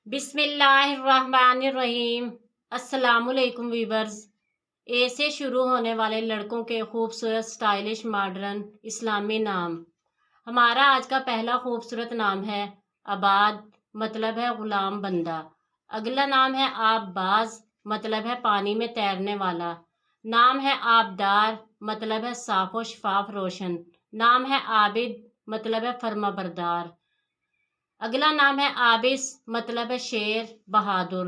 بسم اللہ الرحمن الرحیم۔ السلام علیکم ویورز۔ اے سے شروع ہونے والے لڑکوں کے خوبصورت سٹائلش ماڈرن اسلامی نام۔ ہمارا آج کا پہلا خوبصورت نام ہے عباد، مطلب ہے غلام بندہ۔ اگلا نام ہے آب باز، مطلب ہے پانی میں تیرنے والا۔ نام ہے آبدار، مطلب ہے صاف و شفاف روشن۔ نام ہے عابد، مطلب ہے فرما بردار۔ اگلا نام ہے عابس، مطلب ہے شیر بہادر۔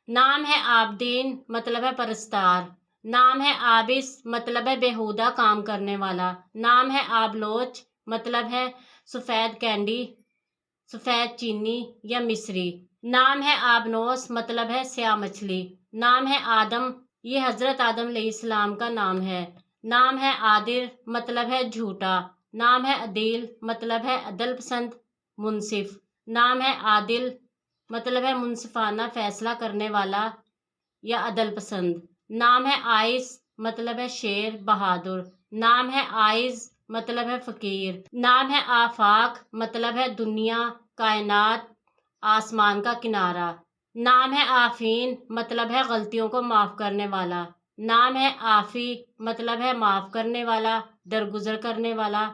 نام ہے عابدین، مطلب ہے پرستار۔ نام ہے عابس، مطلب ہے بیہودہ کام کرنے والا۔ نام ہے آبلوچ، مطلب ہے سفید کینڈی، سفید چینی یا مصری۔ نام ہے آبنوس، مطلب ہے سیاہ مچھلی۔ نام ہے آدم، یہ حضرت آدم علیہ السلام کا نام ہے۔ نام ہے عادر، مطلب ہے جھوٹا۔ نام ہے عدیل، مطلب ہے عدل پسند منصف۔ نام ہے عادل، مطلب ہے منصفانہ فیصلہ کرنے والا یا عدل پسند۔ نام ہے عائز، مطلب ہے شیر بہادر۔ نام ہے عائز، مطلب ہے فقیر۔ نام ہے آفاق، مطلب ہے دنیا، کائنات، آسمان کا کنارہ۔ نام ہے آفین، مطلب ہے غلطیوں کو معاف کرنے والا۔ نام ہے عافی، مطلب ہے معاف کرنے والا، درگزر کرنے والا،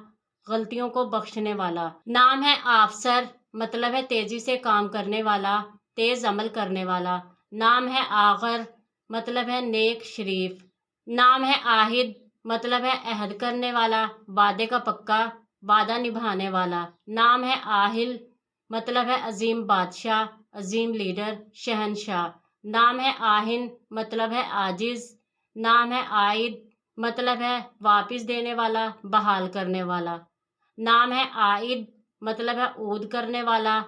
غلطیوں کو بخشنے والا۔ نام ہے آفسر، مطلب ہے تیزی سے کام کرنے والا، تیز عمل کرنے والا۔ نام ہے آغر، مطلب ہے نیک شریف۔ نام ہے عاہد، مطلب ہے عہد کرنے والا، وعدے کا پکا، وعدہ نبھانے والا۔ نام ہے آہل، مطلب ہے عظیم بادشاہ، عظیم لیڈر، شہنشاہ۔ نام ہے آہن، مطلب ہے عاجز۔ نام ہے عائد، مطلب ہے واپس دینے والا، بحال کرنے والا۔ نام ہے عائد، مطلب ہے عود کرنے والا،